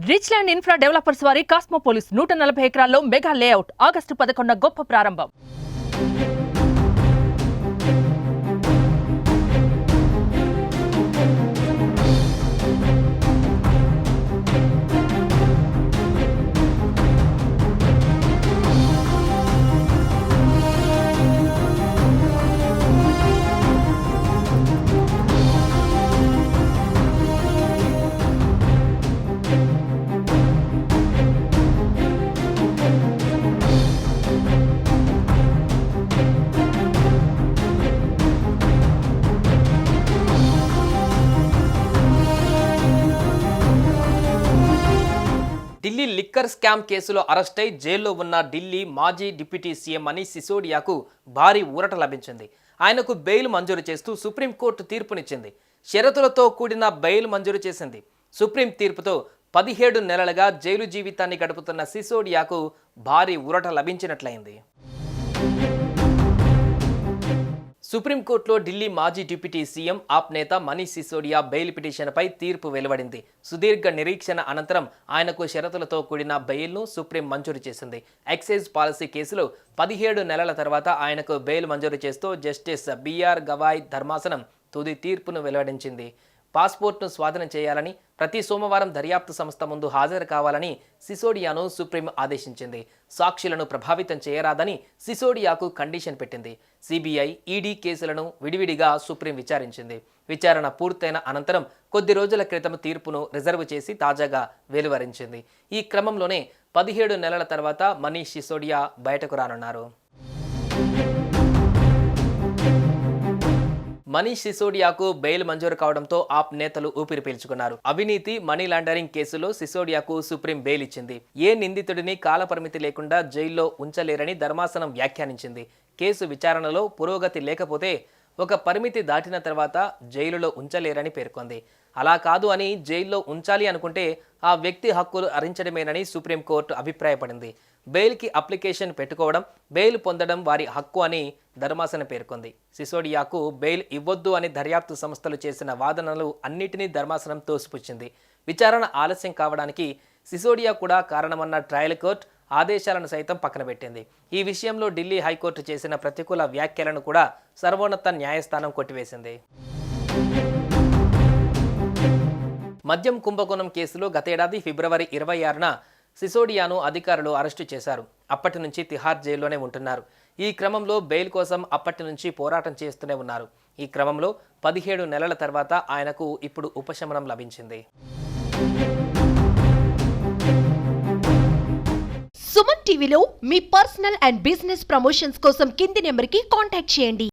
Rich land infra developers వారి కాస్మోపోలిస్ 140 ఎకరాల్లో mega layout August 11న గొప్ప ప్రారంభం. ఢిల్లీ లిక్కర్ స్కామ్ కేసులో అరెస్టై జైల్లో ఉన్న ఢిల్లీ మాజీ డిప్యూటీ సీఎం మనీష్ సిసోడియాకు భారీ ఊరట లభించింది. ఆయనకు బెయిల్ మంజూరు చేస్తూ సుప్రీంకోర్టు తీర్పునిచ్చింది. షరతులతో కూడిన బెయిల్ మంజూరు చేసింది. సుప్రీం తీర్పుతో 17 నెలలుగా జైలు జీవితాన్ని గడుపుతున్న సిసోడియాకు భారీ ఊరట లభించినట్లయింది. సుప్రీంకోర్టులో ఢిల్లీ మాజీ డిప్యూటీ సీఎం ఆప్ నేత మనీష్ సిసోడియా బెయిల్ పిటిషన్పై తీర్పు వెలువడింది. సుదీర్ఘ నిరీక్షణ అనంతరం ఆయనకు షరతులతో కూడిన బెయిల్ను సుప్రీం మంజూరు చేసింది. ఎక్సైజ్ పాలసీ కేసులో 17 నెలల తర్వాత ఆయనకు బెయిల్ మంజూరు చేస్తూ జస్టిస్ బిఆర్ గవాయ్ ధర్మాసనం తుది తీర్పును వెలువడించింది. పాస్పోర్ట్ను స్వాధీనం చేయాలని, ప్రతి సోమవారం దర్యాప్తు సంస్థ ముందు హాజరు కావాలని సిసోడియాను సుప్రీం ఆదేశించింది. సాక్షులను ప్రభావితం చేయరాదని సిసోడియాకు కండిషన్ పెట్టింది. సిబిఐ, ఈడీ కేసులను విడివిడిగా సుప్రీం విచారించింది. విచారణ పూర్తయిన అనంతరం కొద్ది రోజుల క్రితం తీర్పును రిజర్వ్ చేసి తాజాగా వెలువరించింది. ఈ క్రమంలోనే 17 నెలల తర్వాత మనీష్ సిసోడియా బయటకు రానున్నారు. మనీష్ సిసోడియాకు బెయిల్ మంజూరు కావడంతో ఆప్ నేతలు ఊపిరి పీల్చుకున్నారు. అవినీతి, మనీ లాండరింగ్ కేసులో సిసోడియాకు సుప్రీం బెయిల్ ఇచ్చింది. ఏ నిందితుడిని కాలపరిమితి లేకుండా జైల్లో ఉంచలేరని ధర్మాసనం వ్యాఖ్యానించింది. కేసు విచారణలో పురోగతి లేకపోతే ఒక పరిమితి దాటిన తర్వాత జైలులో ఉంచలేరని పేర్కొంది. అలా కాదు అని జైల్లో ఉంచాలి అనుకుంటే ఆ వ్యక్తి హక్కులు హరించడమేనని సుప్రీంకోర్టు అభిప్రాయపడింది. బెయిల్కి అప్లికేషన్ పెట్టుకోవడం, బెయిల్ పొందడం వారి హక్కు అని ధర్మాసనం పేర్కొంది. సిసోడియాకు బెయిల్ ఇవ్వొద్దు అని దర్యాప్తు సంస్థలు చేసిన వాదనలు అన్నిటినీ ధర్మాసనం తోసిపుచ్చింది. విచారణ ఆలస్యం కావడానికి సిసోడియా కూడా కారణమన్న ట్రయల్ కోర్టు ఆదేశాలను సైతం పక్కన పెట్టింది. ఈ విషయంలో ఢిల్లీ హైకోర్టు చేసిన ప్రతికూల వ్యాఖ్యలను కూడా సర్వోన్నత న్యాయస్థానం కొట్టివేసింది. మద్యం కుంభకోణం కేసులో గతేడాది ఫిబ్రవరి 26న సిసోడియాను అధికారులు అరెస్టు చేశారు. అప్పటి నుంచి తిహార్ జైల్లోనే ఉంటున్నారు. ఈ క్రమంలో బెయిల్ కోసం అప్పటి నుంచి పోరాటం చేస్తూనే ఉన్నారు. ఈ క్రమంలో 17 నెలల తర్వాత ఆయనకు ఇప్పుడు ఉపశమనం లభించింది. సుమన్ టీవీలో మీ పర్సనల్ అండ్ బిజినెస్ ప్రమోషన్స్ కోసం కింది నెంబర్కి కాంటాక్ట్ చేయండి.